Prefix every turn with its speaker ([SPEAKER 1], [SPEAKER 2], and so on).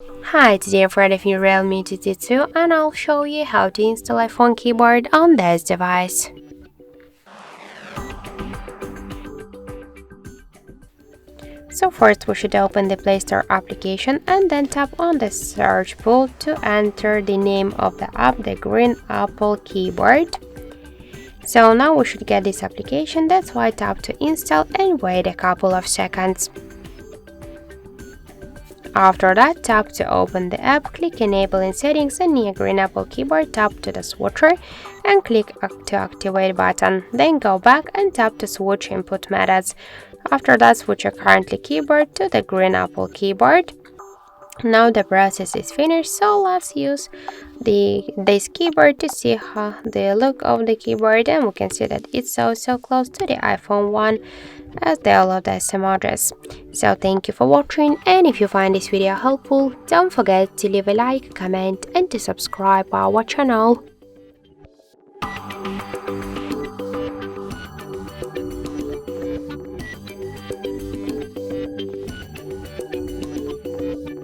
[SPEAKER 1] Hi, today I'm reviewing REALME GT2 and I'll show you how to install iPhone keyboard on this device. So first we should open the Play Store application and then tap on the search pool to enter the name of the app, the green Apple keyboard. So now we should get this application, that's why tap to install and wait a couple of seconds. After that, tap to open the app, click Enable in Settings and near green Apple keyboard, tap to the switcher and click to activate button. Then go back and tap to switch input methods. After that, switch your currently keyboard to the green Apple keyboard. Now the process is finished, so let's use this keyboard to see how the look of the keyboard, and we can see that it's so close to the iPhone 1 as they all of the emojis. So thank you for watching, and if you find this video helpful, don't forget to leave a like, comment and to subscribe our channel.